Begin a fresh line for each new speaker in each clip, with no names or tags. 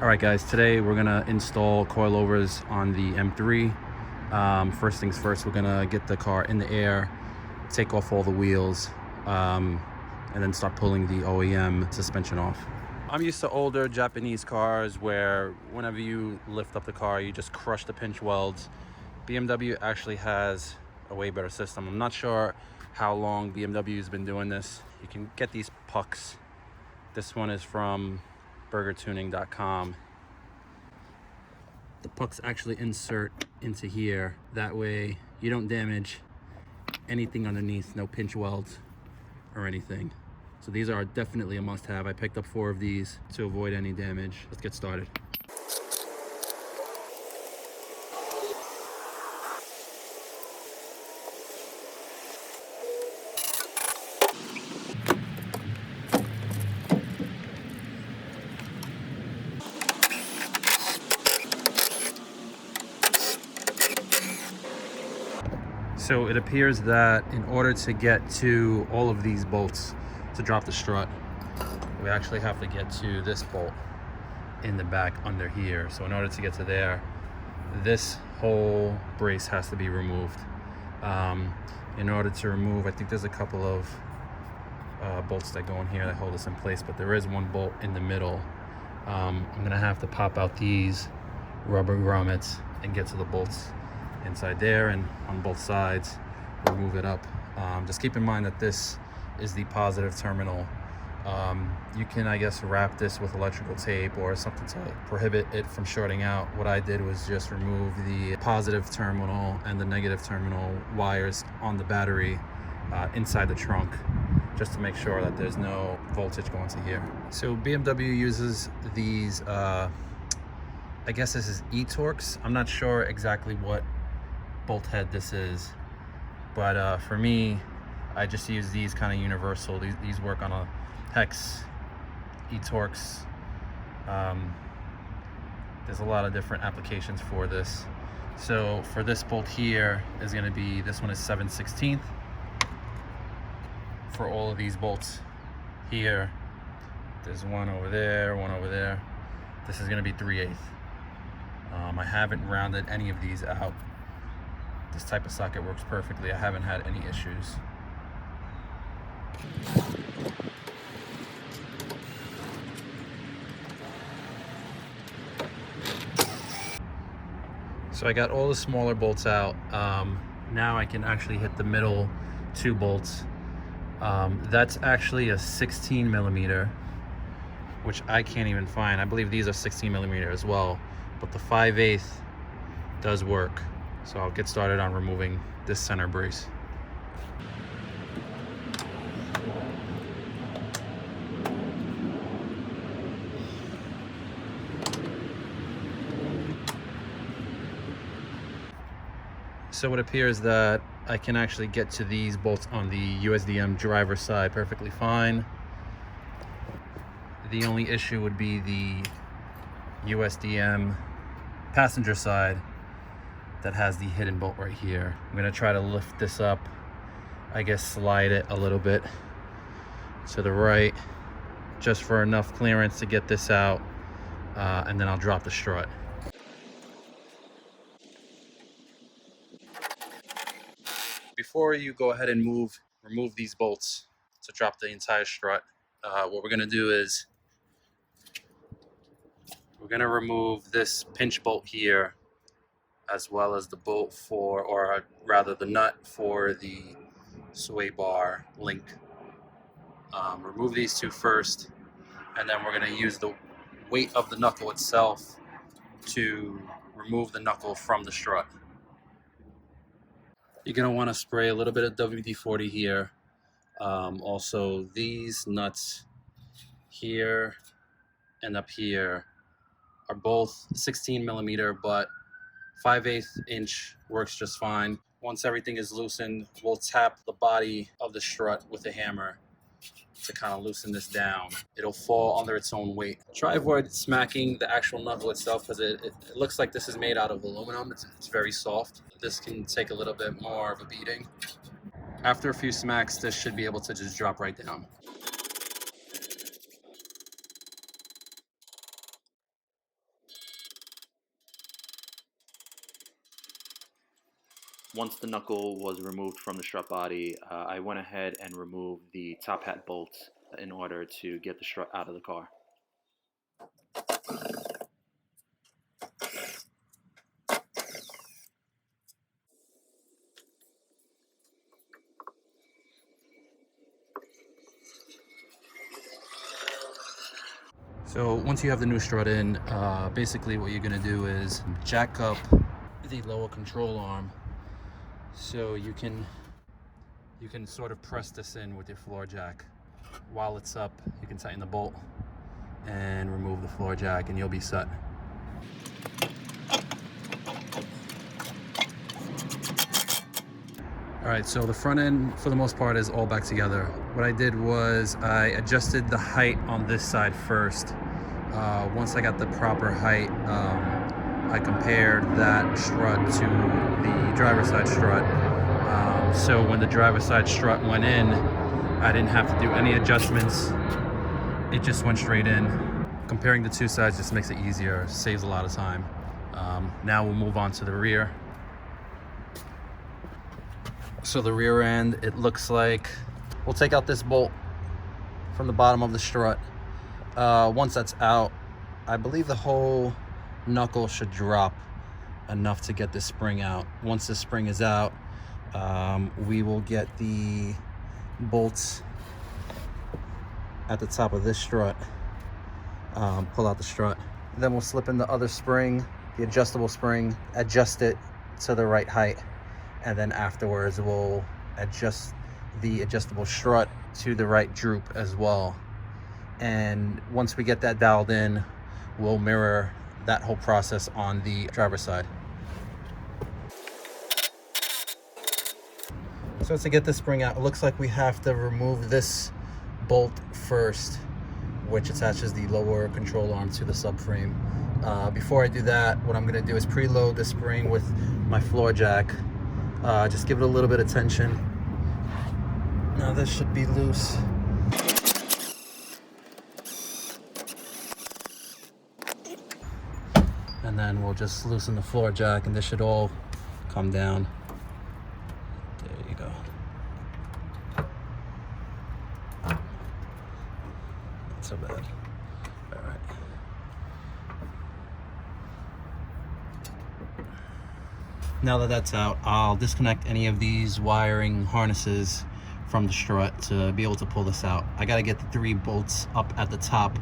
All right, guys, today we're gonna install coilovers on the M3. First things first, we're gonna get the car in the air, take off all the wheels, and then start pulling the OEM suspension off. I'm used to older Japanese cars where whenever you lift up the car, you just crush the pinch welds. BMW actually has a way better system. I'm not sure how long BMW has been doing this. You can get these pucks. This one is from burgertuning.com. The pucks actually insert into here. That way you don't damage anything underneath, no pinch welds or anything. So these are definitely a must-have. I picked up 4 of these to avoid any damage. Let's get started. So it appears that in order to get to all of these bolts to drop the strut, we actually have to get to this bolt in the back under here. So in order to get to there, this whole brace has to be removed. In order to remove, I think there's a couple of bolts that go in here that hold this in place, but there is one bolt in the middle. I'm gonna have to pop out these rubber grommets and get to the bolts inside there, and on both sides remove it up. Just keep in mind that this is the positive terminal. You can, I guess, wrap this with electrical tape or something to prohibit it from shorting out. What I did was just remove the positive terminal and the negative terminal wires on the battery inside the trunk, just to make sure that there's no voltage going to here. So BMW uses these, I guess this is E-Torx. I'm not sure exactly what bolt head this is, but for me, I just use these kind of universal. These work on a hex E-Torx. There's a lot of different applications for this. So for this bolt here is going to be, this one is 7/16. For all of these bolts here, there's one over there, one over there. This is going to be 3/8. I haven't rounded any of these out. This type of socket works perfectly. I haven't had any issues. So I got all the smaller bolts out. Now I can actually hit the middle 2 bolts. That's actually a 16 millimeter, which I can't even find. I believe these are 16 millimeter as well, but the 5/8 does work. So I'll get started on removing this center brace. So it appears that I can actually get to these bolts on the USDM driver side perfectly fine. The only issue would be the USDM passenger side that has the hidden bolt right here. I'm gonna try to lift this up, I guess slide it a little bit to the right, just for enough clearance to get this out, and then I'll drop the strut. Before you go ahead and remove these bolts to drop the entire strut, what we're gonna do is we're gonna remove this pinch bolt here, as well as the bolt for, or rather the nut for the sway bar link. Remove these 2 first, and then we're gonna use the weight of the knuckle itself to remove the knuckle from the strut. You're gonna wanna spray a little bit of WD-40 here. Also, these nuts here and up here are both 16 millimeter, but 5/8 inch works just fine. Once everything is loosened, we'll tap the body of the strut with a hammer to kind of loosen this down. It'll fall under its own weight. Try avoid smacking the actual knuckle itself, because it looks like this is made out of aluminum. It's very soft. This can take a little bit more of a beating. After a few smacks, this should be able to just drop right down. Once the knuckle was removed from the strut body, I went ahead and removed the top hat bolts in order to get the strut out of the car. So once you have the new strut in, basically what you're going to do is jack up the lower control arm so you can sort of press this in with your floor jack. While it's up, you can tighten the bolt and remove the floor jack and you'll be set. Alright, so the front end for the most part is all back together. What I did was I adjusted the height on this side first. Once I got the proper height, I compared that strut to the driver's side strut. So when the driver's side strut went in, I didn't have to do any adjustments. It just went straight in. Comparing the two sides just makes it easier, saves a lot of time. Now we'll move on to the rear. So the rear end, it looks like, we'll take out this bolt from the bottom of the strut. Once that's out, I believe the whole knuckle should drop enough to get this spring out. Once the spring is out, we will get the bolts at the top of this strut, pull out the strut. Then we'll slip in the other spring, the adjustable spring, adjust it to the right height. And then afterwards we'll adjust the adjustable strut to the right droop as well. And once we get that dialed in, we'll mirror that whole process on the driver's side. So to get this spring out, it looks like we have to remove this bolt first, which attaches the lower control arm to the subframe. Before I do that, what I'm going to do is preload the spring with my floor jack. Just give it a little bit of tension. Now this should be loose. And then we'll just loosen the floor jack and this should all come down. There you go. Not so bad. All right. Now that that's out, I'll disconnect any of these wiring harnesses from the strut to be able to pull this out. I gotta get the 3 bolts up at the top.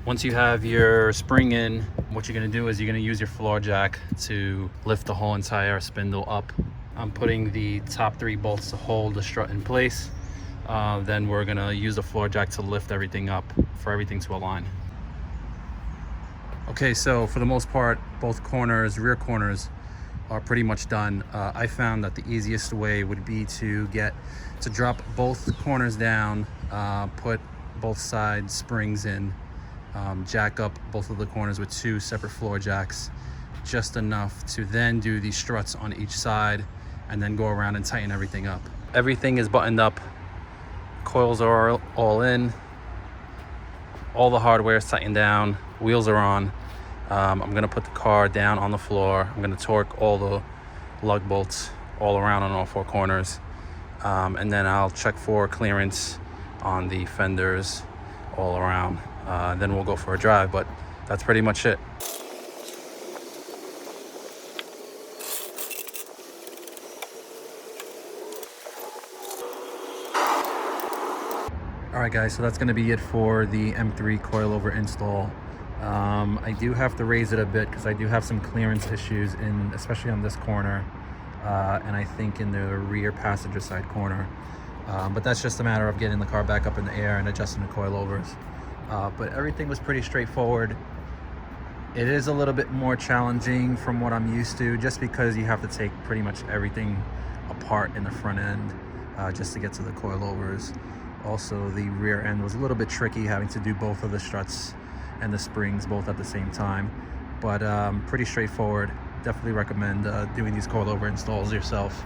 Once you have your spring in, what you're going to do is you're going to use your floor jack to lift the whole entire spindle up. I'm putting the top 3 bolts to hold the strut in place. Then we're going to use the floor jack to lift everything up for everything to align. Okay, so for the most part, both corners, rear corners, are pretty much done. I found that the easiest way would be to drop both corners down, put both side springs in, jack up both of the corners with 2 separate floor jacks, just enough to then do these struts on each side and then go around and tighten everything up. Everything is buttoned up, coils are all in, all the hardware is tightened down, wheels are on. I'm gonna put the car down on the floor. I'm gonna torque all the lug bolts all around on all 4 corners, and then I'll check for clearance on the fenders all around. Then we'll go for a drive, but that's pretty much it. All right guys, so that's going to be it for the M3 coilover install. I do have to raise it a bit because I do have some clearance issues, especially on this corner, and I think in the rear passenger side corner. But that's just a matter of getting the car back up in the air and adjusting the coilovers. But everything was pretty straightforward. It is a little bit more challenging from what I'm used to, just because you have to take pretty much everything apart in the front end just to get to the coilovers. Also, the rear end was a little bit tricky, having to do both of the struts and the springs both at the same time, but pretty straightforward. Definitely recommend doing these coilover installs yourself.